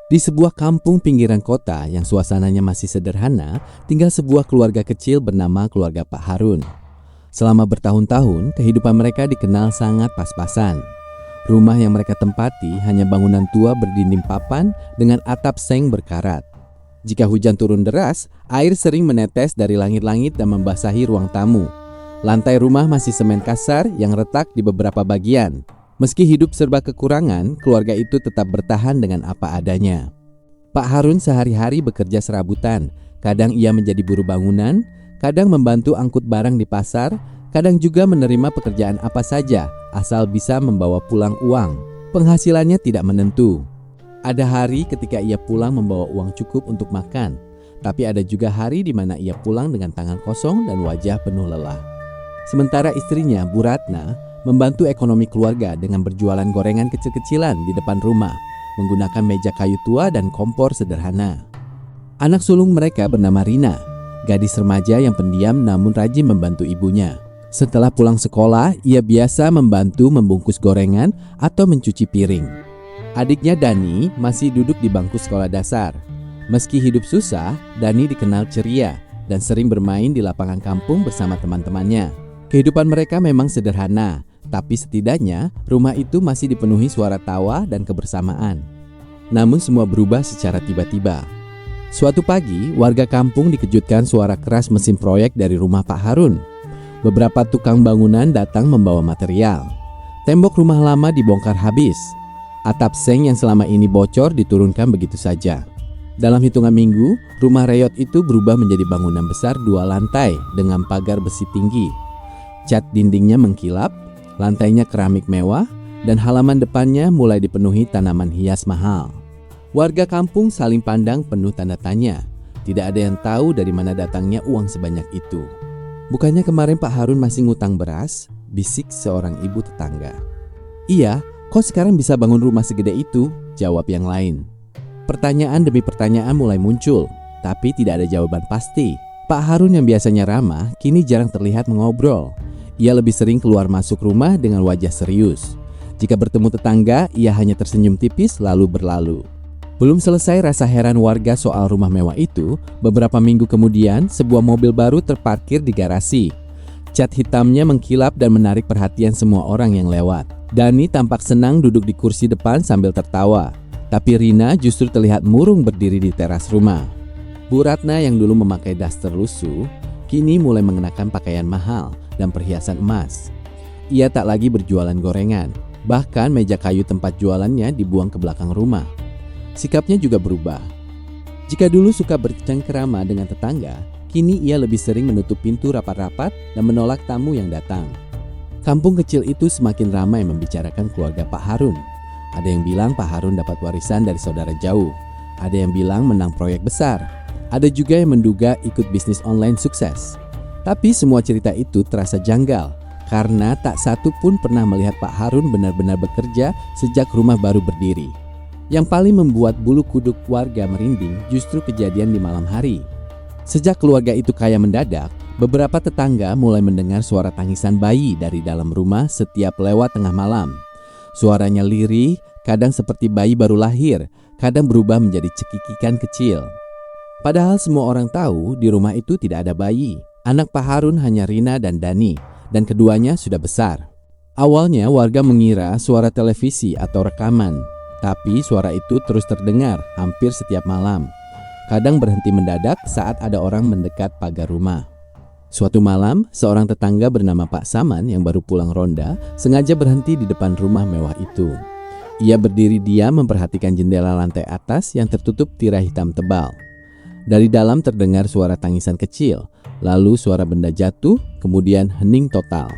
Di sebuah kampung pinggiran kota yang suasananya masih sederhana, tinggal sebuah keluarga kecil bernama keluarga Pak Harun. Selama bertahun-tahun, kehidupan mereka dikenal sangat pas-pasan. Rumah yang mereka tempati hanya bangunan tua berdinding papan dengan atap seng berkarat. Jika hujan turun deras, air sering menetes dari langit-langit dan membasahi ruang tamu. Lantai rumah masih semen kasar yang retak di beberapa bagian. Meski hidup serba kekurangan, keluarga itu tetap bertahan dengan apa adanya. Pak Harun sehari-hari bekerja serabutan. Kadang ia menjadi buruh bangunan, kadang membantu angkut barang di pasar, kadang juga menerima pekerjaan apa saja asal bisa membawa pulang uang. Penghasilannya tidak menentu. Ada hari ketika ia pulang membawa uang cukup untuk makan, tapi ada juga hari di mana ia pulang dengan tangan kosong dan wajah penuh lelah. Sementara istrinya, Bu Ratna, membantu ekonomi keluarga dengan berjualan gorengan kecil-kecilan di depan rumah, menggunakan meja kayu tua dan kompor sederhana. Anak sulung mereka bernama Rina, gadis remaja yang pendiam namun rajin membantu ibunya. Setelah pulang sekolah, ia biasa membantu membungkus gorengan atau mencuci piring. Adiknya Dani masih duduk di bangku sekolah dasar. Meski hidup susah, Dani dikenal ceria dan sering bermain di lapangan kampung bersama teman-temannya. Kehidupan mereka memang sederhana, tapi setidaknya rumah itu masih dipenuhi suara tawa dan kebersamaan. Namun semua berubah secara tiba-tiba. Suatu pagi, warga kampung dikejutkan suara keras mesin proyek dari rumah Pak Harun. Beberapa tukang bangunan datang membawa material. Tembok rumah lama dibongkar habis. Atap seng yang selama ini bocor diturunkan begitu saja. Dalam hitungan minggu, rumah reyot itu berubah menjadi bangunan besar 2 lantai dengan pagar besi tinggi. Cat dindingnya mengkilap, lantainya keramik mewah, dan halaman depannya mulai dipenuhi tanaman hias mahal. Warga kampung saling pandang penuh tanda tanya. Tidak ada yang tahu dari mana datangnya uang sebanyak itu. Bukannya kemarin Pak Harun masih ngutang beras? Bisik seorang ibu tetangga. Iya, kok sekarang bisa bangun rumah segede itu? Jawab yang lain. Pertanyaan demi pertanyaan mulai muncul, tapi tidak ada jawaban pasti. Pak Harun yang biasanya ramah, kini jarang terlihat mengobrol. Ia lebih sering keluar masuk rumah dengan wajah serius. Jika bertemu tetangga, ia hanya tersenyum tipis lalu berlalu. Belum selesai rasa heran warga soal rumah mewah itu, beberapa minggu kemudian sebuah mobil baru terparkir di garasi. Cat hitamnya mengkilap dan menarik perhatian semua orang yang lewat. Dani tampak senang duduk di kursi depan sambil tertawa. Tapi Rina justru terlihat murung berdiri di teras rumah. Bu Ratna yang dulu memakai daster lusuh, kini mulai mengenakan pakaian mahal dan perhiasan emas. Ia tak lagi berjualan gorengan. Bahkan meja kayu tempat jualannya dibuang ke belakang rumah. Sikapnya juga berubah. Jika dulu suka bercengkerama dengan tetangga, kini ia lebih sering menutup pintu rapat-rapat dan menolak tamu yang datang. Kampung kecil itu semakin ramai membicarakan keluarga Pak Harun. Ada yang bilang Pak Harun dapat warisan dari saudara jauh. Ada yang bilang menang proyek besar. Ada juga yang menduga ikut bisnis online sukses. Tapi semua cerita itu terasa janggal karena tak satu pun pernah melihat Pak Harun benar-benar bekerja sejak rumah baru berdiri. Yang paling membuat bulu kuduk warga merinding justru kejadian di malam hari. Sejak keluarga itu kaya mendadak, beberapa tetangga mulai mendengar suara tangisan bayi dari dalam rumah setiap lewat tengah malam. Suaranya lirih, kadang seperti bayi baru lahir, kadang berubah menjadi cekikikan kecil. Padahal semua orang tahu di rumah itu tidak ada bayi. Anak Pak Harun hanya Rina dan Dani, dan keduanya sudah besar. Awalnya warga mengira suara televisi atau rekaman, tapi suara itu terus terdengar hampir setiap malam. Kadang berhenti mendadak saat ada orang mendekat pagar rumah. Suatu malam, seorang tetangga bernama Pak Saman yang baru pulang ronda sengaja berhenti di depan rumah mewah itu. Ia berdiri diam memperhatikan jendela lantai atas yang tertutup tirai hitam tebal. Dari dalam terdengar suara tangisan kecil, lalu suara benda jatuh, kemudian hening total.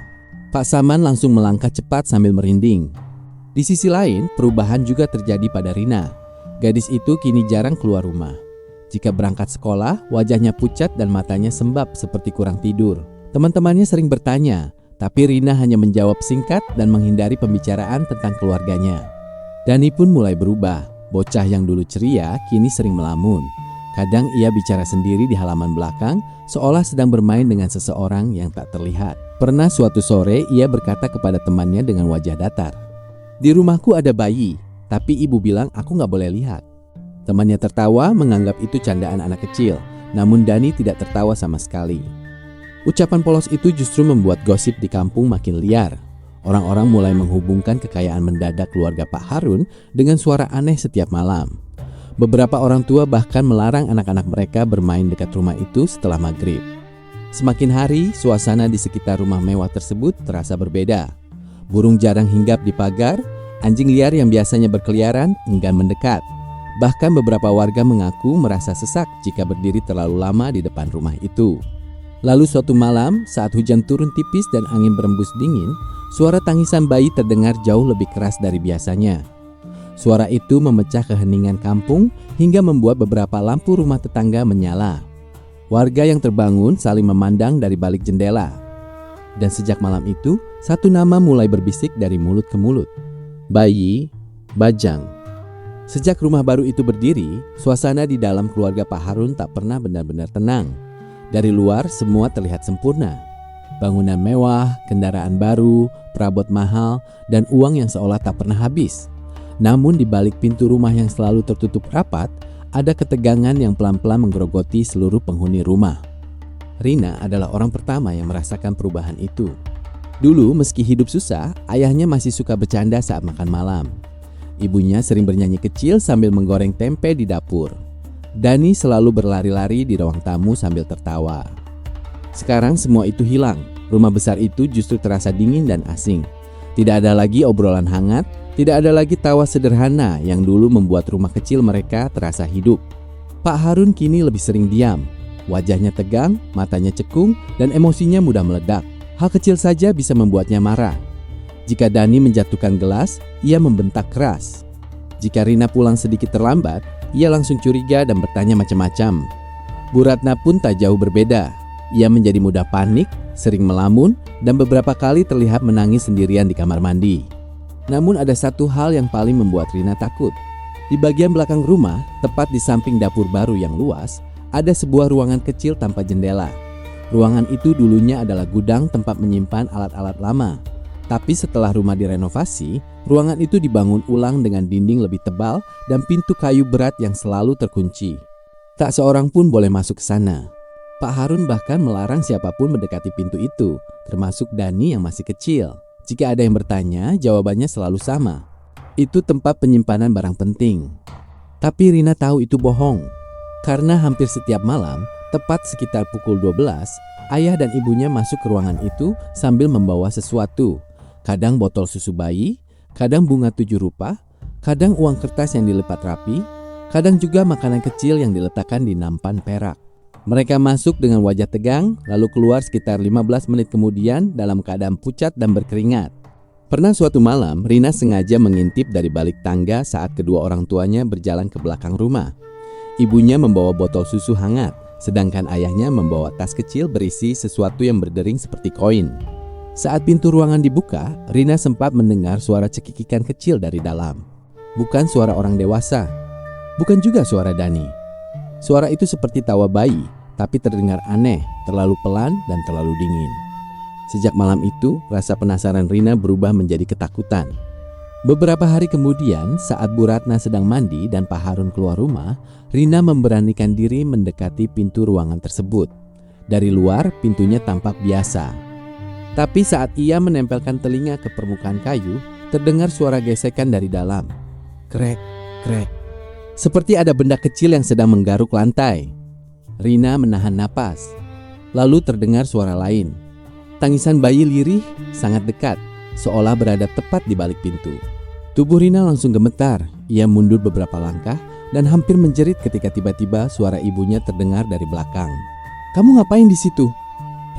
Pak Saman langsung melangkah cepat sambil merinding. Di sisi lain, perubahan juga terjadi pada Rina. Gadis itu kini jarang keluar rumah. Jika berangkat sekolah, wajahnya pucat dan matanya sembab seperti kurang tidur. Teman-temannya sering bertanya, tapi Rina hanya menjawab singkat dan menghindari pembicaraan tentang keluarganya. Dani pun mulai berubah. Bocah yang dulu ceria kini sering melamun. Kadang ia bicara sendiri di halaman belakang, seolah sedang bermain dengan seseorang yang tak terlihat. Pernah suatu sore ia berkata kepada temannya dengan wajah datar, "Di rumahku ada bayi, tapi ibu bilang aku gak boleh lihat." Temannya tertawa menganggap itu candaan anak kecil, namun Dani tidak tertawa sama sekali. Ucapan polos itu justru membuat gosip di kampung makin liar. Orang-orang mulai menghubungkan kekayaan mendadak keluarga Pak Harun dengan suara aneh setiap malam. Beberapa orang tua bahkan melarang anak-anak mereka bermain dekat rumah itu setelah maghrib. Semakin hari, suasana di sekitar rumah mewah tersebut terasa berbeda. Burung jarang hinggap di pagar, anjing liar yang biasanya berkeliaran enggan mendekat. Bahkan beberapa warga mengaku merasa sesak jika berdiri terlalu lama di depan rumah itu. Lalu suatu malam, saat hujan turun tipis dan angin berembus dingin, suara tangisan bayi terdengar jauh lebih keras dari biasanya. Suara itu memecah keheningan kampung hingga membuat beberapa lampu rumah tetangga menyala. Warga yang terbangun saling memandang dari balik jendela. Dan sejak malam itu, satu nama mulai berbisik dari mulut ke mulut. Bayi Bajang. Sejak rumah baru itu berdiri, suasana di dalam keluarga Pak Harun tak pernah benar-benar tenang. Dari luar semua terlihat sempurna. Bangunan mewah, kendaraan baru, perabot mahal, dan uang yang seolah tak pernah habis. Namun di balik pintu rumah yang selalu tertutup rapat, ada ketegangan yang pelan-pelan menggerogoti seluruh penghuni rumah. Rina adalah orang pertama yang merasakan perubahan itu. Dulu meski hidup susah, ayahnya masih suka bercanda saat makan malam. Ibunya sering bernyanyi kecil sambil menggoreng tempe di dapur. Dani selalu berlari-lari di ruang tamu sambil tertawa. Sekarang semua itu hilang. Rumah besar itu justru terasa dingin dan asing. Tidak ada lagi obrolan hangat, tidak ada lagi tawa sederhana yang dulu membuat rumah kecil mereka terasa hidup. Pak Harun kini lebih sering diam. Wajahnya tegang, matanya cekung, dan emosinya mudah meledak. Hal kecil saja bisa membuatnya marah. Jika Dani menjatuhkan gelas, ia membentak keras. Jika Rina pulang sedikit terlambat, ia langsung curiga dan bertanya macam-macam. Bu Ratna pun tak jauh berbeda. Ia menjadi mudah panik, sering melamun, dan beberapa kali terlihat menangis sendirian di kamar mandi. Namun ada satu hal yang paling membuat Rina takut. Di bagian belakang rumah, tepat di samping dapur baru yang luas, ada sebuah ruangan kecil tanpa jendela. Ruangan itu dulunya adalah gudang tempat menyimpan alat-alat lama. Tapi setelah rumah direnovasi, ruangan itu dibangun ulang dengan dinding lebih tebal dan pintu kayu berat yang selalu terkunci. Tak seorang pun boleh masuk ke sana. Pak Harun bahkan melarang siapapun mendekati pintu itu, termasuk Dani yang masih kecil. Jika ada yang bertanya, jawabannya selalu sama. Itu tempat penyimpanan barang penting. Tapi Rina tahu itu bohong. Karena hampir setiap malam, tepat sekitar pukul 12, ayah dan ibunya masuk ke ruangan itu sambil membawa sesuatu. Kadang botol susu bayi, kadang bunga 7 rupa, kadang uang kertas yang dilipat rapi, kadang juga makanan kecil yang diletakkan di nampan perak. Mereka masuk dengan wajah tegang, lalu keluar sekitar 15 menit kemudian dalam keadaan pucat dan berkeringat. Pernah suatu malam, Rina sengaja mengintip dari balik tangga saat kedua orang tuanya berjalan ke belakang rumah. Ibunya membawa botol susu hangat, sedangkan ayahnya membawa tas kecil berisi sesuatu yang berdering seperti koin. Saat pintu ruangan dibuka, Rina sempat mendengar suara cekikikan kecil dari dalam. Bukan suara orang dewasa, bukan juga suara Dani. Suara itu seperti tawa bayi, tapi terdengar aneh, terlalu pelan dan terlalu dingin. Sejak malam itu, rasa penasaran Rina berubah menjadi ketakutan. Beberapa hari kemudian, saat Bu Ratna sedang mandi dan Pak Harun keluar rumah, Rina memberanikan diri mendekati pintu ruangan tersebut. Dari luar, pintunya tampak biasa. Tapi saat ia menempelkan telinga ke permukaan kayu, terdengar suara gesekan dari dalam. Krek, krek. Seperti ada benda kecil yang sedang menggaruk lantai. Rina menahan napas. Lalu terdengar suara lain. Tangisan bayi lirih sangat dekat, seolah berada tepat di balik pintu. Tubuh Rina langsung gemetar. Ia mundur beberapa langkah dan hampir menjerit ketika tiba-tiba suara ibunya terdengar dari belakang. "Kamu ngapain di situ?"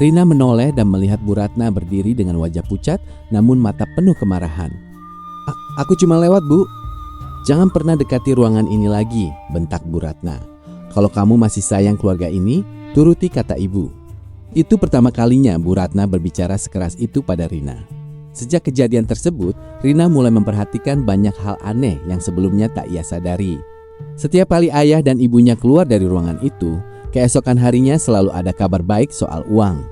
Rina menoleh dan melihat Bu Ratna berdiri dengan wajah pucat namun mata penuh kemarahan. Aku cuma lewat, Bu." "Jangan pernah dekati ruangan ini lagi," bentak Bu Ratna. "Kalau kamu masih sayang keluarga ini, turuti kata ibu." Itu pertama kalinya Bu Ratna berbicara sekeras itu pada Rina. Sejak kejadian tersebut, Rina mulai memperhatikan banyak hal aneh yang sebelumnya tak ia sadari. Setiap kali ayah dan ibunya keluar dari ruangan itu, keesokan harinya selalu ada kabar baik soal uang.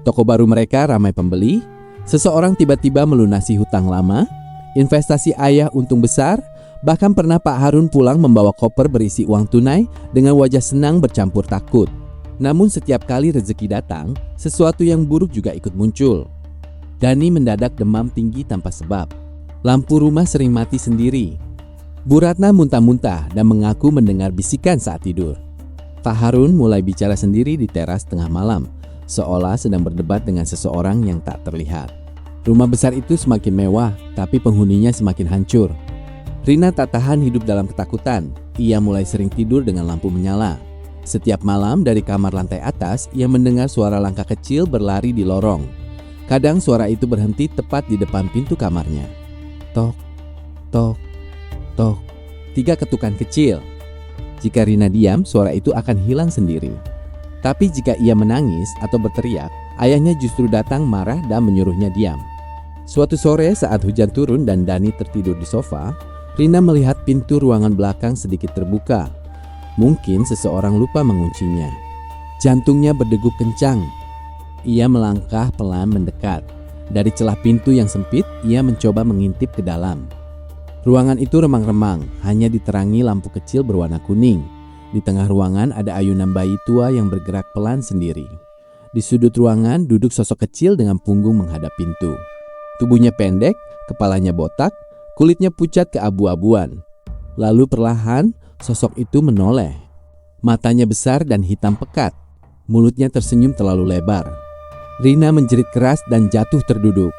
Toko baru mereka ramai pembeli, seseorang tiba-tiba melunasi hutang lama, investasi ayah untung besar, Bahkan pernah Pak Harun pulang membawa koper berisi uang tunai dengan wajah senang bercampur takut. Namun setiap kali rezeki datang, sesuatu yang buruk juga ikut muncul. Dani mendadak demam tinggi tanpa sebab. Lampu rumah sering mati sendiri. Bu Ratna muntah-muntah dan mengaku mendengar bisikan saat tidur. Pak Harun mulai bicara sendiri di teras tengah malam, seolah sedang berdebat dengan seseorang yang tak terlihat. Rumah besar itu semakin mewah, tapi penghuninya semakin hancur. Rina tak tahan hidup dalam ketakutan. Ia mulai sering tidur dengan lampu menyala. Setiap malam dari kamar lantai atas, ia mendengar suara langkah kecil berlari di lorong. Kadang suara itu berhenti tepat di depan pintu kamarnya. Tok, tok, tok. 3 ketukan kecil. Jika Rina diam, suara itu akan hilang sendiri. Tapi jika ia menangis atau berteriak, ayahnya justru datang marah dan menyuruhnya diam. Suatu sore saat hujan turun dan Dani tertidur di sofa, Rina melihat pintu ruangan belakang sedikit terbuka. Mungkin seseorang lupa menguncinya. Jantungnya berdegup kencang. Ia melangkah pelan mendekat. Dari celah pintu yang sempit, ia mencoba mengintip ke dalam. Ruangan itu remang-remang, hanya diterangi lampu kecil berwarna kuning. Di tengah ruangan ada ayunan bayi tua yang bergerak pelan sendiri. Di sudut ruangan duduk sosok kecil dengan punggung menghadap pintu. Tubuhnya pendek, kepalanya botak, kulitnya pucat keabu-abuan. Lalu perlahan sosok itu menoleh. Matanya besar dan hitam pekat. Mulutnya tersenyum terlalu lebar. Rina menjerit keras dan jatuh terduduk.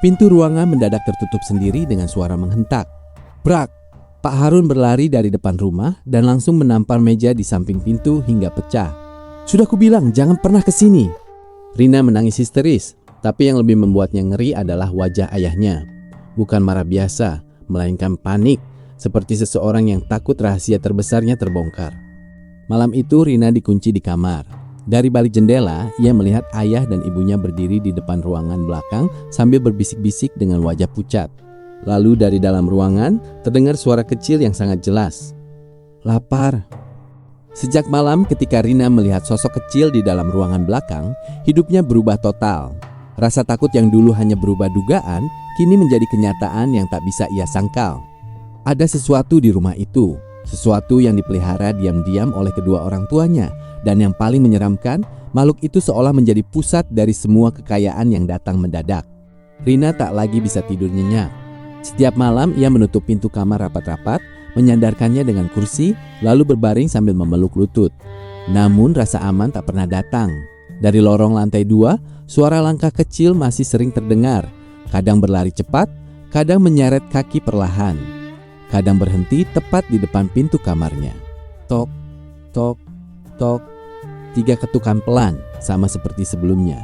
Pintu ruangan mendadak tertutup sendiri dengan suara menghentak. Brak! Pak Harun berlari dari depan rumah dan langsung menampar meja di samping pintu hingga pecah. Sudah kubilang jangan pernah ke sini. Rina menangis histeris, tapi yang lebih membuatnya ngeri adalah wajah ayahnya. Bukan marah biasa, melainkan panik, seperti seseorang yang takut rahasia terbesarnya terbongkar. Malam itu Rina dikunci di kamar. Dari balik jendela, ia melihat ayah dan ibunya berdiri di depan ruangan belakang sambil berbisik-bisik dengan wajah pucat. Lalu dari dalam ruangan, terdengar suara kecil yang sangat jelas. Lapar. Sejak malam ketika Rina melihat sosok kecil di dalam ruangan belakang, hidupnya berubah total. Rasa takut yang dulu hanya berubah dugaan, kini menjadi kenyataan yang tak bisa ia sangkal. Ada sesuatu di rumah itu, sesuatu yang dipelihara diam-diam oleh kedua orang tuanya, dan yang paling menyeramkan, makhluk itu seolah menjadi pusat dari semua kekayaan yang datang mendadak. Rina tak lagi bisa tidur nyenyak. Setiap malam ia menutup pintu kamar rapat-rapat, menyandarkannya dengan kursi, lalu berbaring sambil memeluk lutut. Namun rasa aman tak pernah datang. Dari lorong lantai 2, suara langkah kecil masih sering terdengar. Kadang berlari cepat, kadang menyeret kaki perlahan. Kadang berhenti tepat di depan pintu kamarnya. Tok, tok, tok. 3 ketukan pelan, sama seperti sebelumnya.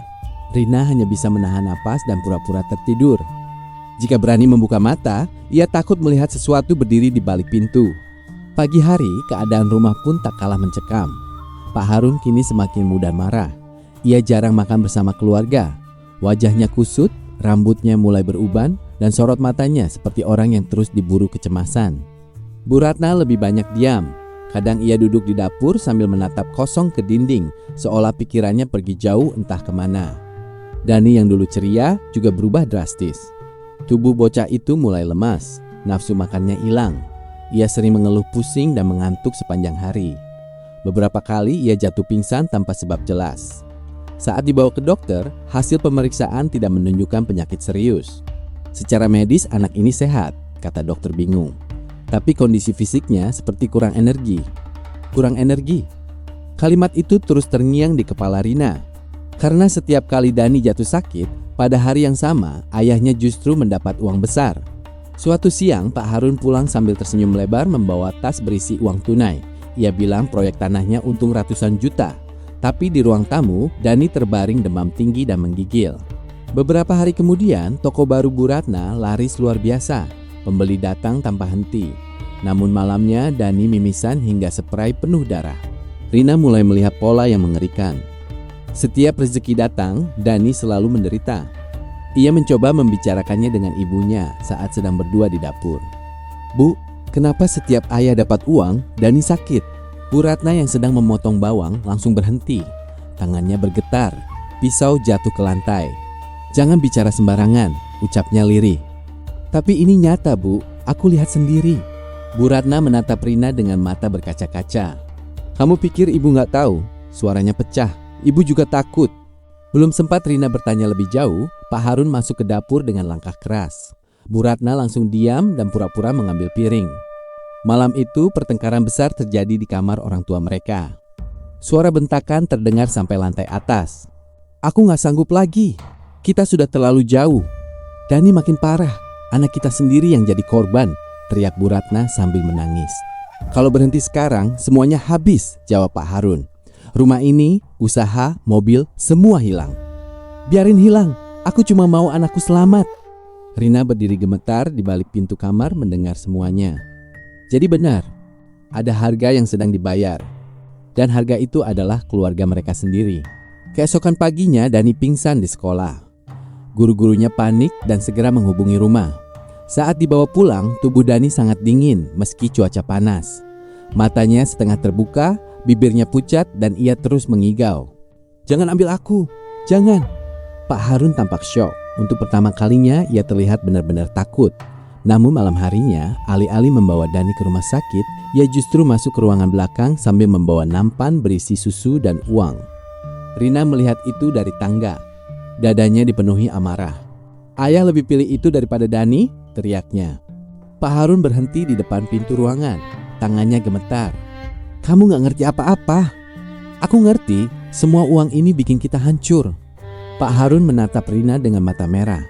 Rina hanya bisa menahan napas dan pura-pura tertidur. Jika berani membuka mata, ia takut melihat sesuatu berdiri di balik pintu. Pagi hari, keadaan rumah pun tak kalah mencekam. Pak Harun kini semakin mudah marah. Ia jarang makan bersama keluarga. Wajahnya kusut, rambutnya mulai beruban, dan sorot matanya seperti orang yang terus diburu kecemasan. Bu Ratna lebih banyak diam. Kadang ia duduk di dapur sambil menatap kosong ke dinding, seolah pikirannya pergi jauh entah kemana. Dani yang dulu ceria juga berubah drastis. Tubuh bocah itu mulai lemas, nafsu makannya hilang. Ia sering mengeluh pusing dan mengantuk sepanjang hari. Beberapa kali ia jatuh pingsan tanpa sebab jelas. Saat dibawa ke dokter, hasil pemeriksaan tidak menunjukkan penyakit serius. Secara medis anak ini sehat, kata dokter bingung. Tapi kondisi fisiknya seperti kurang energi. Kurang energi? Kalimat itu terus terngiang di kepala Rina. Karena setiap kali Dani jatuh sakit, pada hari yang sama ayahnya justru mendapat uang besar. Suatu siang Pak Harun pulang sambil tersenyum lebar membawa tas berisi uang tunai. Ia bilang proyek tanahnya untung ratusan juta. Tapi di ruang tamu, Dani terbaring demam tinggi dan menggigil. Beberapa hari kemudian, toko baru Bu Ratna laris luar biasa. Pembeli datang tanpa henti. Namun malamnya, Dani mimisan hingga spray penuh darah. Rina mulai melihat pola yang mengerikan. Setiap rezeki datang, Dani selalu menderita. Ia mencoba membicarakannya dengan ibunya saat sedang berdua di dapur. Bu, kenapa setiap ayah dapat uang, Dani sakit? Bu Ratna yang sedang memotong bawang langsung berhenti. Tangannya bergetar, pisau jatuh ke lantai. Jangan bicara sembarangan, ucapnya lirih. Tapi ini nyata Bu, aku lihat sendiri. Bu Ratna menatap Rina dengan mata berkaca-kaca. "Kamu pikir ibu nggak tahu?" Suaranya pecah. Ibu juga takut. Belum sempat Rina bertanya lebih jauh, Pak Harun masuk ke dapur dengan langkah keras. Bu Ratna langsung diam dan pura-pura mengambil piring. Malam itu pertengkaran besar terjadi di kamar orang tua mereka. Suara bentakan terdengar sampai lantai atas. "Aku gak sanggup lagi. Kita sudah terlalu jauh. Dani makin parah. Anak kita sendiri yang jadi korban," teriak Bu Ratna sambil menangis. "Kalau berhenti sekarang, semuanya habis," jawab Pak Harun. "Rumah ini, usaha, mobil, semua hilang." "Biarin hilang. Aku cuma mau anakku selamat." Rina berdiri gemetar di balik pintu kamar mendengar semuanya. Jadi benar, ada harga yang sedang dibayar. Dan harga itu adalah keluarga mereka sendiri. Keesokan paginya Dani pingsan di sekolah. Guru-gurunya panik dan segera menghubungi rumah. Saat dibawa pulang, tubuh Dani sangat dingin meski cuaca panas. Matanya setengah terbuka, bibirnya pucat dan ia terus mengigau. "Jangan ambil aku, jangan." Pak Harun tampak syok. Untuk pertama kalinya ia terlihat benar-benar takut. Namun malam harinya, alih-alih membawa Dani ke rumah sakit, ia justru masuk ke ruangan belakang sambil membawa nampan berisi susu dan uang. Rina melihat itu dari tangga. Dadanya dipenuhi amarah. "Ayah lebih pilih itu daripada Dani," teriaknya. Pak Harun berhenti di depan pintu ruangan. Tangannya gemetar. "Kamu gak ngerti apa-apa. Aku ngerti, semua uang ini bikin kita hancur." Pak Harun menatap Rina dengan mata merah.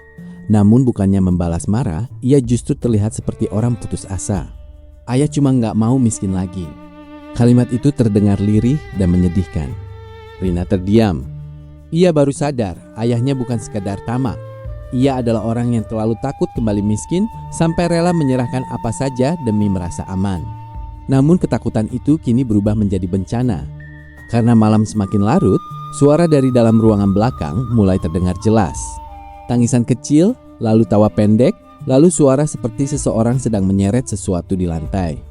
Namun bukannya membalas marah, ia justru terlihat seperti orang putus asa. "Ayah cuma gak mau miskin lagi." Kalimat itu terdengar lirih dan menyedihkan. Rina terdiam. Ia baru sadar ayahnya bukan sekadar tamak. Ia adalah orang yang terlalu takut kembali miskin sampai rela menyerahkan apa saja demi merasa aman. Namun ketakutan itu kini berubah menjadi bencana. Karena malam semakin larut, suara dari dalam ruangan belakang mulai terdengar jelas. Tangisan kecil, lalu tawa pendek, lalu suara seperti seseorang sedang menyeret sesuatu di lantai.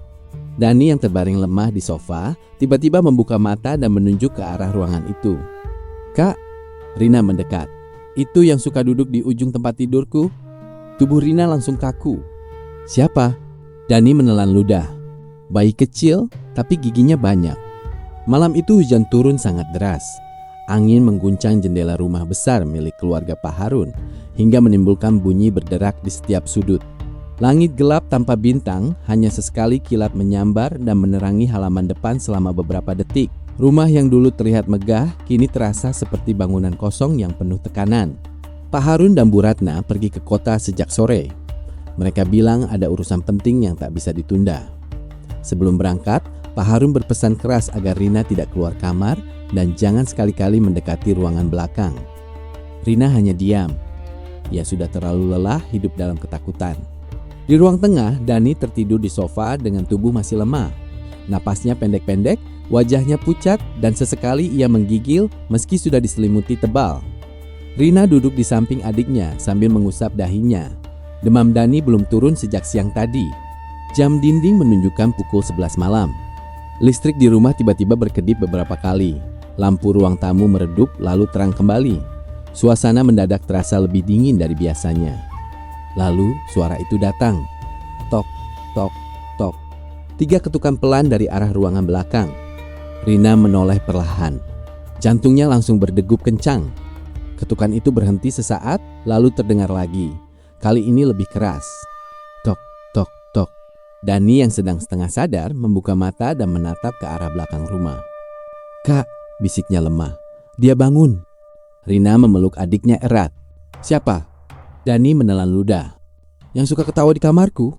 Dani yang terbaring lemah di sofa tiba-tiba membuka mata dan menunjuk ke arah ruangan itu. "Kak," Rina mendekat. "Itu yang suka duduk di ujung tempat tidurku." Tubuh Rina langsung kaku. "Siapa?" Dani menelan ludah. Bayi kecil, tapi giginya banyak. Malam itu hujan turun sangat deras. Angin mengguncang jendela rumah besar milik keluarga Pak Harun hingga menimbulkan bunyi berderak di setiap sudut. Langit gelap tanpa bintang, hanya sesekali kilat menyambar dan menerangi halaman depan selama beberapa detik. Rumah yang dulu terlihat megah kini terasa seperti bangunan kosong yang penuh tekanan. Pak Harun dan Bu Ratna pergi ke kota sejak sore. Mereka bilang ada urusan penting yang tak bisa ditunda. Sebelum berangkat, Pak Harun berpesan keras agar Rina tidak keluar kamar dan jangan sekali-kali mendekati ruangan belakang. Rina hanya diam. Ia sudah terlalu lelah hidup dalam ketakutan. Di ruang tengah, Dani tertidur di sofa dengan tubuh masih lemah. Napasnya pendek-pendek, wajahnya pucat dan sesekali ia menggigil meski sudah diselimuti tebal. Rina duduk di samping adiknya sambil mengusap dahinya. Demam Dani belum turun sejak siang tadi. Jam dinding menunjukkan pukul 11 malam. Listrik di rumah tiba-tiba berkedip beberapa kali. Lampu ruang tamu meredup lalu terang kembali. Suasana mendadak terasa lebih dingin dari biasanya. Lalu suara itu datang. Tok, tok, tok. 3 ketukan pelan dari arah ruangan belakang. Rina menoleh perlahan. Jantungnya langsung berdegup kencang. Ketukan itu berhenti sesaat lalu terdengar lagi. Kali ini lebih keras. Tok, tok, tok. Dani yang sedang setengah sadar membuka mata dan menatap ke arah belakang rumah. "Kak," bisiknya lemah. "Dia bangun." Rina memeluk adiknya erat. "Siapa?" Dani menelan ludah. "Yang suka ketawa di kamarku."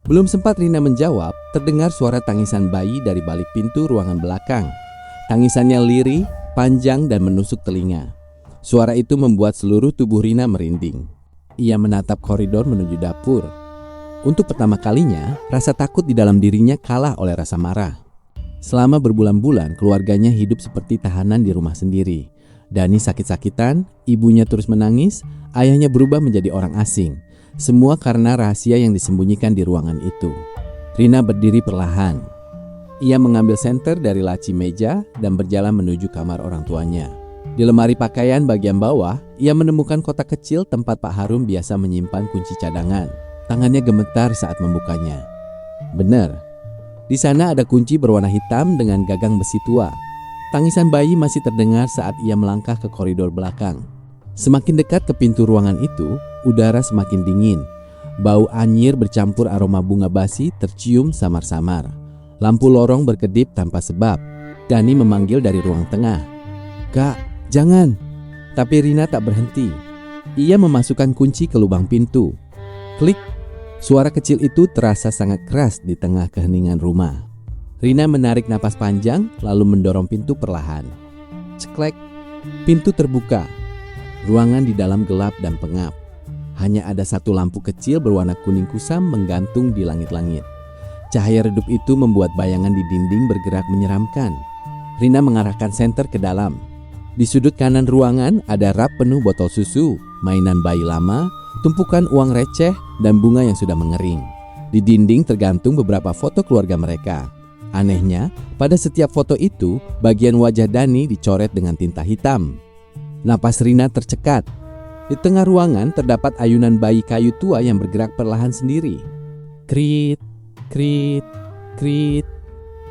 Belum sempat Rina menjawab, terdengar suara tangisan bayi dari balik pintu ruangan belakang. Tangisannya lirih, panjang dan menusuk telinga. Suara itu membuat seluruh tubuh Rina merinding. Ia menatap koridor menuju dapur. Untuk pertama kalinya, rasa takut di dalam dirinya kalah oleh rasa marah. Selama berbulan-bulan, keluarganya hidup seperti tahanan di rumah sendiri. Dani sakit-sakitan, ibunya terus menangis, ayahnya berubah menjadi orang asing. Semua karena rahasia yang disembunyikan di ruangan itu. Rina berdiri perlahan. Ia mengambil senter dari laci meja dan berjalan menuju kamar orang tuanya. Di lemari pakaian bagian bawah, ia menemukan kotak kecil tempat Pak Harun biasa menyimpan kunci cadangan. Tangannya gemetar saat membukanya. Benar. Di sana ada kunci berwarna hitam dengan gagang besi tua. Tangisan bayi masih terdengar saat ia melangkah ke koridor belakang. Semakin dekat ke pintu ruangan itu, udara semakin dingin. Bau anyir bercampur aroma bunga basi tercium samar-samar. Lampu lorong berkedip tanpa sebab. Dani memanggil dari ruang tengah. "Kak, jangan!" Tapi Rina tak berhenti. Ia memasukkan kunci ke lubang pintu. Klik! Suara kecil itu terasa sangat keras di tengah keheningan rumah. Rina menarik napas panjang lalu mendorong pintu perlahan. Ceklek! Pintu terbuka. Ruangan di dalam gelap dan pengap. Hanya ada satu lampu kecil berwarna kuning kusam menggantung di langit-langit. Cahaya redup itu membuat bayangan di dinding bergerak menyeramkan. Rina mengarahkan senter ke dalam. Di sudut kanan ruangan ada rak penuh botol susu, mainan bayi lama, tumpukan uang receh, dan bunga yang sudah mengering. Di dinding tergantung beberapa foto keluarga mereka. Anehnya, pada setiap foto itu, bagian wajah Dani dicoret dengan tinta hitam. Napas Rina tercekat. Di tengah ruangan terdapat ayunan bayi kayu tua yang bergerak perlahan sendiri. Krit, krit, krit.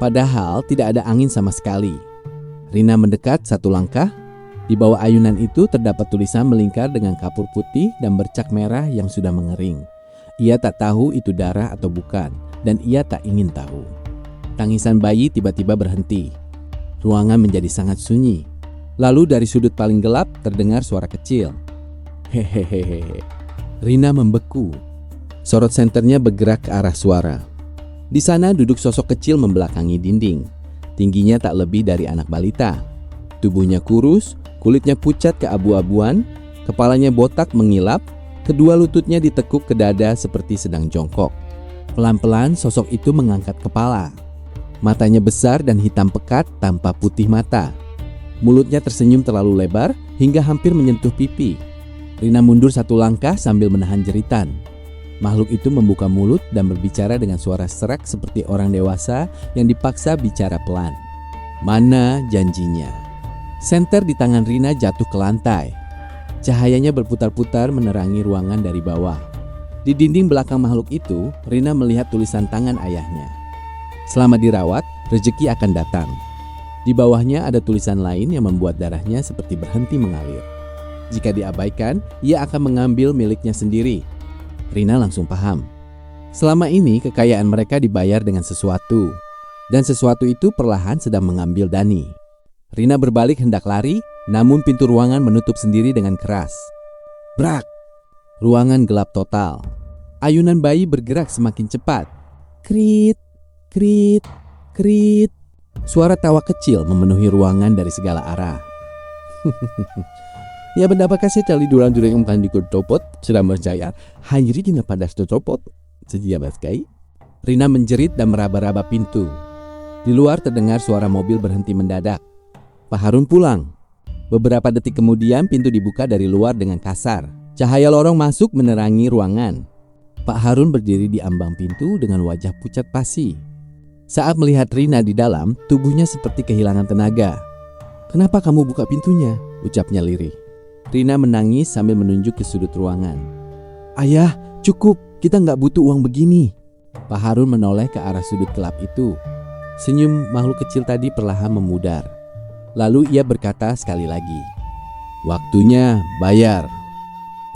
Padahal tidak ada angin sama sekali. Rina mendekat satu langkah. Di bawah ayunan itu terdapat tulisan melingkar dengan kapur putih dan bercak merah yang sudah mengering. Ia tak tahu itu darah atau bukan, dan ia tak ingin tahu. Tangisan bayi tiba-tiba berhenti. Ruangan menjadi sangat sunyi. Lalu dari sudut paling gelap terdengar suara kecil. Hehehehe. Rina membeku. Sorot senternya bergerak ke arah suara. Di sana duduk sosok kecil membelakangi dinding. Tingginya tak lebih dari anak balita. Tubuhnya kurus, kulitnya pucat keabu-abuan, kepalanya botak mengilap, kedua lututnya ditekuk ke dada seperti sedang jongkok. Pelan-pelan sosok itu mengangkat kepala. Matanya besar dan hitam pekat tanpa putih mata. Mulutnya tersenyum terlalu lebar hingga hampir menyentuh pipi. Rina mundur satu langkah sambil menahan jeritan. Makhluk itu membuka mulut dan berbicara dengan suara serak seperti orang dewasa yang dipaksa bicara pelan. Mana janjinya? Senter di tangan Rina jatuh ke lantai. Cahayanya berputar-putar menerangi ruangan dari bawah. Di dinding belakang makhluk itu, Rina melihat tulisan tangan ayahnya. Selama dirawat, rezeki akan datang. Di bawahnya ada tulisan lain yang membuat darahnya seperti berhenti mengalir. Jika diabaikan, ia akan mengambil miliknya sendiri. Rina langsung paham. Selama ini kekayaan mereka dibayar dengan sesuatu. Dan sesuatu itu perlahan sedang mengambil Dani. Rina berbalik hendak lari, namun pintu ruangan menutup sendiri dengan keras. Brak! Ruangan gelap total. Ayunan bayi bergerak semakin cepat. Krit, krit, krit. Suara tawa kecil memenuhi ruangan dari segala arah. Ya benda kasih tali durang-durang yang bukan dikutopot sedang berjaya. Hanyiri dina padas tutopot. Sedia baskai. Rina menjerit dan meraba-raba pintu. Di luar terdengar suara mobil berhenti mendadak. Pak Harun pulang. Beberapa detik kemudian pintu dibuka dari luar dengan kasar. Cahaya lorong masuk menerangi ruangan. Pak Harun berdiri di ambang pintu dengan wajah pucat pasi. Saat melihat Rina di dalam, tubuhnya seperti kehilangan tenaga. "Kenapa kamu buka pintunya?" ucapnya lirih. Rina menangis sambil menunjuk ke sudut ruangan. "Ayah, cukup, kita nggak butuh uang begini." Pak Harun menoleh ke arah sudut gelap itu. Senyum makhluk kecil tadi perlahan memudar. Lalu ia berkata sekali lagi, "Waktunya bayar."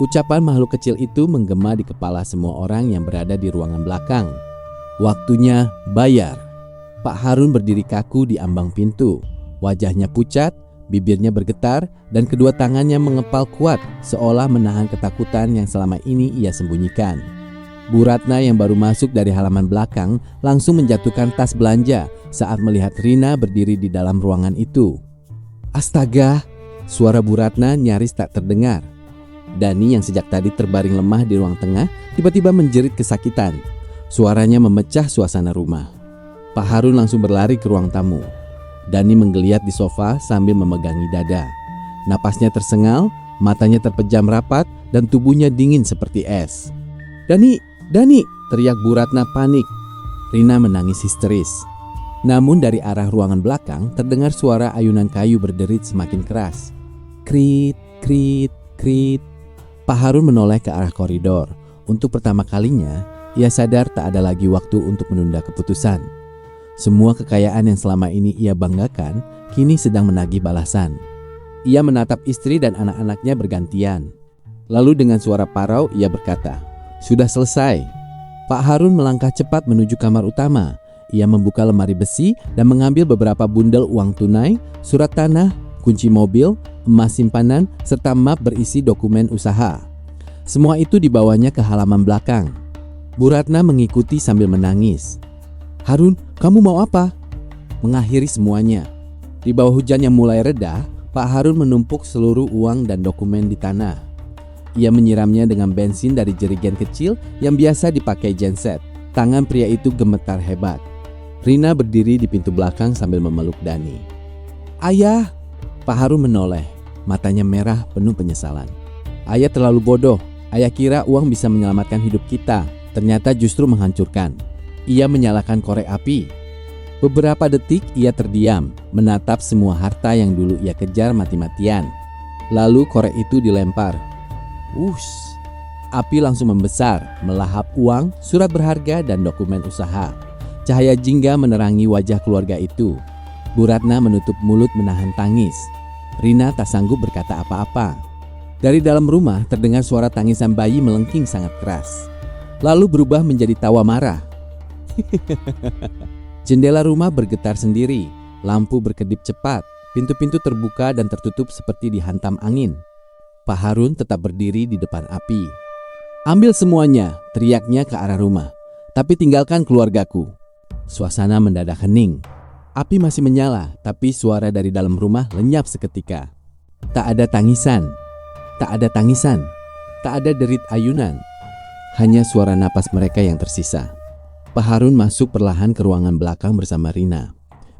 Ucapan makhluk kecil itu menggema di kepala semua orang yang berada di ruangan belakang. Waktunya bayar. Pak Harun berdiri kaku di ambang pintu. Wajahnya pucat, bibirnya bergetar, dan kedua tangannya mengepal kuat seolah menahan ketakutan yang selama ini ia sembunyikan. Bu Ratna yang baru masuk dari halaman belakang langsung menjatuhkan tas belanja saat melihat Rina berdiri di dalam ruangan itu. Astaga, suara Bu Ratna nyaris tak terdengar. Dani yang sejak tadi terbaring lemah di ruang tengah tiba-tiba menjerit kesakitan. Suaranya memecah suasana rumah. Pak Harun langsung berlari ke ruang tamu. Dani menggeliat di sofa sambil memegangi dada. Napasnya tersengal, matanya terpejam rapat, dan tubuhnya dingin seperti es. "Dani, Dani!" teriak Bu Ratna panik. Rina menangis histeris. Namun dari arah ruangan belakang terdengar suara ayunan kayu berderit semakin keras. Krit, krit, krit. Pak Harun menoleh ke arah koridor. Untuk pertama kalinya, Ia sadar tak ada lagi waktu untuk menunda keputusan. Semua kekayaan yang selama ini ia banggakan kini sedang menagih balasan. Ia menatap istri dan anak-anaknya bergantian. Lalu dengan suara parau ia berkata, "Sudah selesai." Pak Harun melangkah cepat menuju kamar utama. Ia membuka lemari besi dan mengambil beberapa bundel uang tunai, surat tanah, kunci mobil, emas simpanan, serta map berisi dokumen usaha. Semua itu dibawanya ke halaman belakang. Bu Ratna mengikuti sambil menangis. "Harun, kamu mau apa?" Mengakhiri semuanya. Di bawah hujan yang mulai reda, Pak Harun menumpuk seluruh uang dan dokumen di tanah. Ia menyiramnya dengan bensin dari jerigen kecil yang biasa dipakai genset. Tangan pria itu gemetar hebat. Rina berdiri di pintu belakang sambil memeluk Dani. "Ayah!" Pak Harun menoleh, matanya merah penuh penyesalan. "Ayah terlalu bodoh. Ayah kira uang bisa menyelamatkan hidup kita. Ternyata justru menghancurkan." Ia menyalakan korek api. Beberapa detik ia terdiam, menatap semua harta yang dulu ia kejar mati-matian. Lalu korek itu dilempar. Wush! Api langsung membesar, melahap uang, surat berharga, dan dokumen usaha. Cahaya jingga menerangi wajah keluarga itu. Bu Ratna menutup mulut menahan tangis. Rina tak sanggup berkata apa-apa. Dari dalam rumah terdengar suara tangisan bayi melengking sangat keras. Lalu berubah menjadi tawa marah. Jendela rumah bergetar sendiri, lampu berkedip cepat, pintu-pintu terbuka dan tertutup seperti dihantam angin. Pak Harun tetap berdiri di depan api. "Ambil semuanya," teriaknya ke arah rumah. "Tapi tinggalkan keluargaku." Suasana mendadak hening. Api masih menyala, tapi suara dari dalam rumah lenyap seketika. Tak ada tangisan, tak ada tangisan, tak ada derit ayunan. Hanya suara napas mereka yang tersisa. Pak Harun masuk perlahan ke ruangan belakang bersama Rina.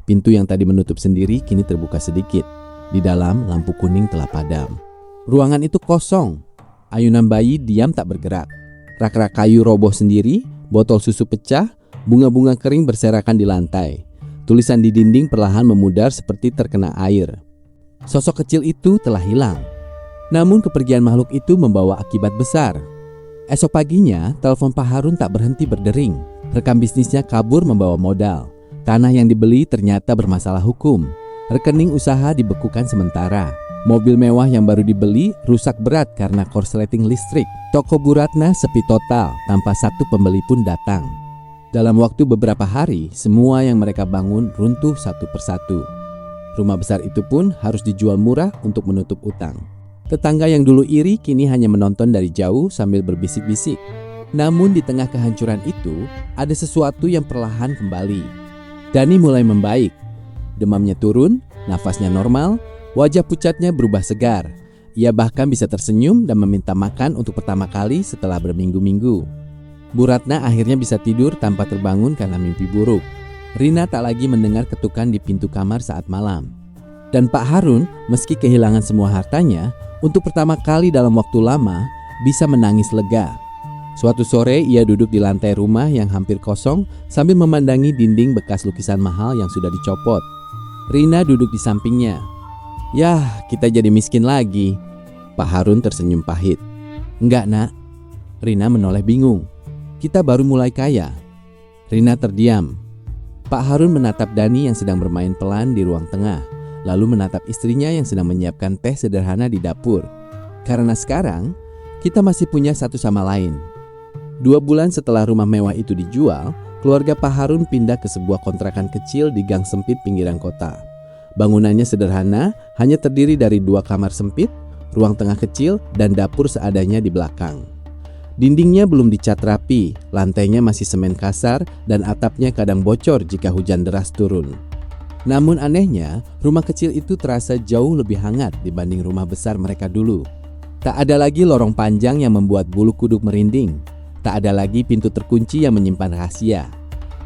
Pintu yang tadi menutup sendiri kini terbuka sedikit. Di dalam lampu kuning telah padam. Ruangan itu kosong. Ayunan bayi diam tak bergerak. Rak-rak kayu roboh sendiri, botol susu pecah, bunga-bunga kering berserakan di lantai. Tulisan di dinding perlahan memudar seperti terkena air. Sosok kecil itu telah hilang. Namun kepergian makhluk itu membawa akibat besar. Esok paginya, telepon Pak Harun tak berhenti berdering. Rekam bisnisnya kabur membawa modal. Tanah yang dibeli ternyata bermasalah hukum. Rekening usaha dibekukan sementara. Mobil mewah yang baru dibeli rusak berat karena korsleting listrik. Toko Bu Ratna sepi total tanpa satu pembeli pun datang. Dalam waktu beberapa hari, semua yang mereka bangun runtuh satu persatu. Rumah besar itu pun harus dijual murah untuk menutup utang. Tetangga yang dulu iri kini hanya menonton dari jauh sambil berbisik-bisik. Namun di tengah kehancuran itu, ada sesuatu yang perlahan kembali. Dani mulai membaik. Demamnya turun, nafasnya normal, wajah pucatnya berubah segar. Ia bahkan bisa tersenyum dan meminta makan untuk pertama kali setelah berminggu-minggu. Bu Ratna akhirnya bisa tidur tanpa terbangun karena mimpi buruk. Rina tak lagi mendengar ketukan di pintu kamar saat malam. Dan Pak Harun, meski kehilangan semua hartanya, untuk pertama kali dalam waktu lama bisa menangis lega. Suatu sore ia duduk di lantai rumah yang hampir kosong sambil memandangi dinding bekas lukisan mahal yang sudah dicopot. Rina duduk di sampingnya. "Yah, kita jadi miskin lagi." Pak Harun tersenyum pahit. "Enggak, Nak." Rina menoleh bingung. "Kita baru mulai kaya." Rina terdiam. Pak Harun menatap Dani yang sedang bermain pelan di ruang tengah, lalu menatap istrinya yang sedang menyiapkan teh sederhana di dapur. "Karena sekarang kita masih punya satu sama lain." 2 bulan setelah rumah mewah itu dijual, keluarga Pak Harun pindah ke sebuah kontrakan kecil di gang sempit pinggiran kota. Bangunannya sederhana, hanya terdiri dari 2 kamar sempit, ruang tengah kecil, dan dapur seadanya di belakang. Dindingnya belum dicat rapi, lantainya masih semen kasar, dan atapnya kadang bocor jika hujan deras turun. Namun anehnya, rumah kecil itu terasa jauh lebih hangat dibanding rumah besar mereka dulu. Tak ada lagi lorong panjang yang membuat bulu kuduk merinding. Tak ada lagi pintu terkunci yang menyimpan rahasia.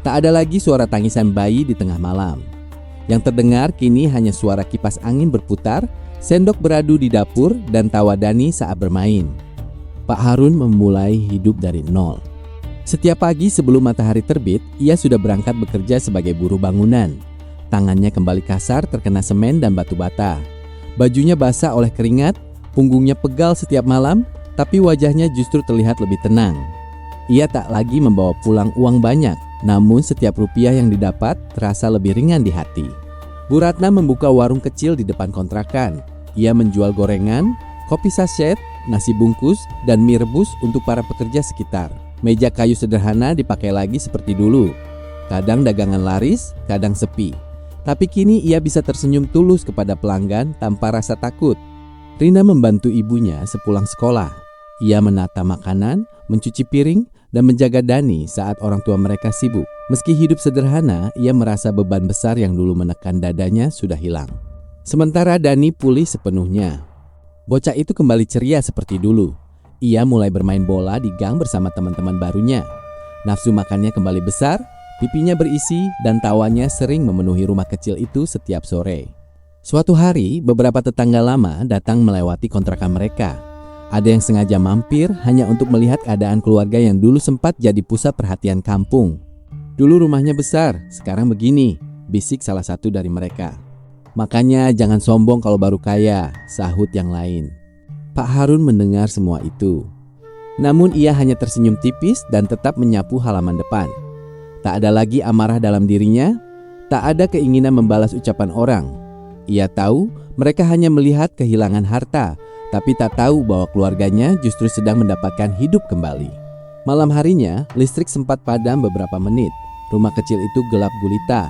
Tak ada lagi suara tangisan bayi di tengah malam. Yang terdengar kini hanya suara kipas angin berputar, sendok beradu di dapur, dan tawa Dani saat bermain. Pak Harun memulai hidup dari nol. Setiap pagi sebelum matahari terbit, ia sudah berangkat bekerja sebagai buruh bangunan. Tangannya kembali kasar terkena semen dan batu bata. Bajunya basah oleh keringat, punggungnya pegal setiap malam, tapi wajahnya justru terlihat lebih tenang. Ia tak lagi membawa pulang uang banyak, namun setiap rupiah yang didapat terasa lebih ringan di hati. Bu Ratna membuka warung kecil di depan kontrakan. Ia menjual gorengan, kopi saset, nasi bungkus, dan mie rebus untuk para pekerja sekitar. Meja kayu sederhana dipakai lagi seperti dulu. Kadang dagangan laris, kadang sepi. Tapi kini ia bisa tersenyum tulus kepada pelanggan tanpa rasa takut. Rina membantu ibunya sepulang sekolah. Ia menata makanan, mencuci piring, dan menjaga Dani saat orang tua mereka sibuk. Meski hidup sederhana, ia merasa beban besar yang dulu menekan dadanya sudah hilang. Sementara Dani pulih sepenuhnya. Bocah itu kembali ceria seperti dulu. Ia mulai bermain bola di gang bersama teman-teman barunya. Nafsu makannya kembali besar, pipinya berisi, dan tawanya sering memenuhi rumah kecil itu setiap sore. Suatu hari, beberapa tetangga lama datang melewati kontrakan mereka. Ada yang sengaja mampir hanya untuk melihat keadaan keluarga yang dulu sempat jadi pusat perhatian kampung. Dulu rumahnya besar, sekarang begini, bisik salah satu dari mereka. Makanya jangan sombong kalau baru kaya, sahut yang lain. Pak Harun mendengar semua itu. Namun ia hanya tersenyum tipis dan tetap menyapu halaman depan. Tak ada lagi amarah dalam dirinya, tak ada keinginan membalas ucapan orang. Ia tahu mereka hanya melihat kehilangan harta, tapi tak tahu bahwa keluarganya justru sedang mendapatkan hidup kembali. Malam harinya, listrik sempat padam beberapa menit. Rumah kecil itu gelap gulita.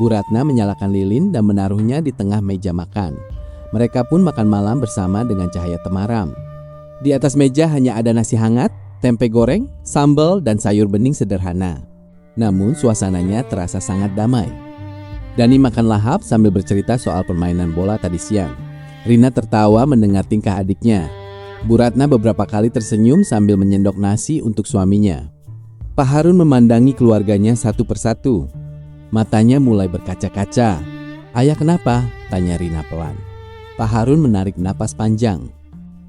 Bu Ratna menyalakan lilin dan menaruhnya di tengah meja makan. Mereka pun makan malam bersama dengan cahaya temaram. Di atas meja hanya ada nasi hangat, tempe goreng, sambal, dan sayur bening sederhana. Namun suasananya terasa sangat damai. Dani makan lahap sambil bercerita soal permainan bola tadi siang. Rina tertawa mendengar tingkah adiknya. Bu Ratna beberapa kali tersenyum sambil menyendok nasi untuk suaminya. Pak Harun memandangi keluarganya satu persatu. Matanya mulai berkaca-kaca. "Ayah kenapa?" tanya Rina pelan. Pak Harun menarik napas panjang.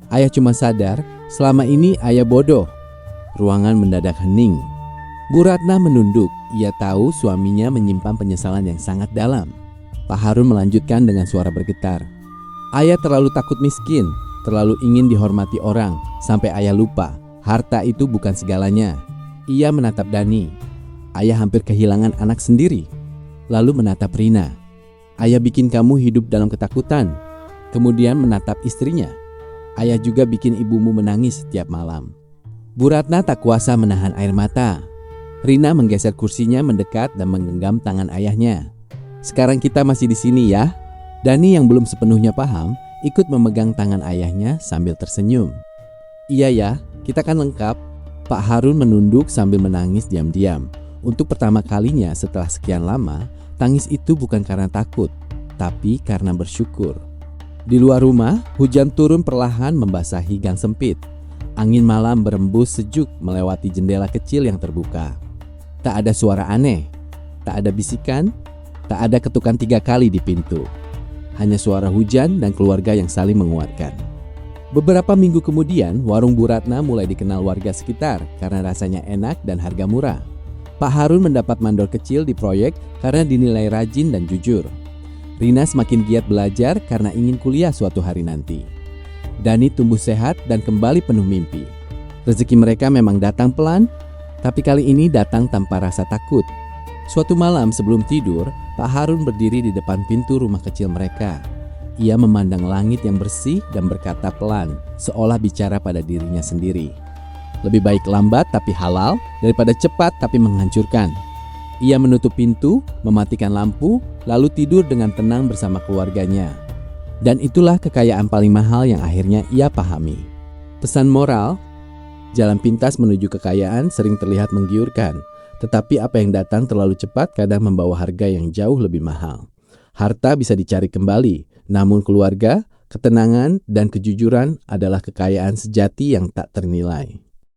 "Ayah cuma sadar selama ini ayah bodoh." Ruangan mendadak hening. Bu Ratna menunduk. Ia tahu suaminya menyimpan penyesalan yang sangat dalam. Pak Harun melanjutkan dengan suara bergetar. "Ayah terlalu takut miskin, terlalu ingin dihormati orang, sampai ayah lupa harta itu bukan segalanya." Ia menatap Dani. "Ayah hampir kehilangan anak sendiri." Lalu menatap Rina. "Ayah bikin kamu hidup dalam ketakutan." Kemudian menatap istrinya. "Ayah juga bikin ibumu menangis setiap malam." Bu Ratna tak kuasa menahan air mata. Rina menggeser kursinya mendekat dan menggenggam tangan ayahnya. "Sekarang kita masih di sini ya." Dani yang belum sepenuhnya paham ikut memegang tangan ayahnya sambil tersenyum. "Iya ya, kita kan lengkap." Pak Harun menunduk sambil menangis diam-diam. Untuk pertama kalinya setelah sekian lama, tangis itu bukan karena takut, tapi karena bersyukur. Di luar rumah, hujan turun perlahan membasahi gang sempit. Angin malam berembus sejuk melewati jendela kecil yang terbuka. Tak ada suara aneh, tak ada bisikan, tak ada ketukan 3 kali di pintu. Hanya suara hujan dan keluarga yang saling menguatkan. Beberapa minggu kemudian, warung Bu Ratna mulai dikenal warga sekitar karena rasanya enak dan harga murah. Pak Harun mendapat mandor kecil di proyek karena dinilai rajin dan jujur. Rina semakin giat belajar karena ingin kuliah suatu hari nanti. Dani tumbuh sehat dan kembali penuh mimpi. Rezeki mereka memang datang pelan, tapi kali ini datang tanpa rasa takut. Suatu malam sebelum tidur, Pak Harun berdiri di depan pintu rumah kecil mereka. Ia memandang langit yang bersih dan berkata pelan, seolah bicara pada dirinya sendiri. "Lebih baik lambat tapi halal daripada cepat tapi menghancurkan." Ia menutup pintu, mematikan lampu, lalu tidur dengan tenang bersama keluarganya. Dan itulah kekayaan paling mahal yang akhirnya ia pahami. Pesan moral, jalan pintas menuju kekayaan sering terlihat menggiurkan, tetapi apa yang datang terlalu cepat kadang membawa harga yang jauh lebih mahal. Harta bisa dicari kembali, namun keluarga, ketenangan, dan kejujuran adalah kekayaan sejati yang tak ternilai.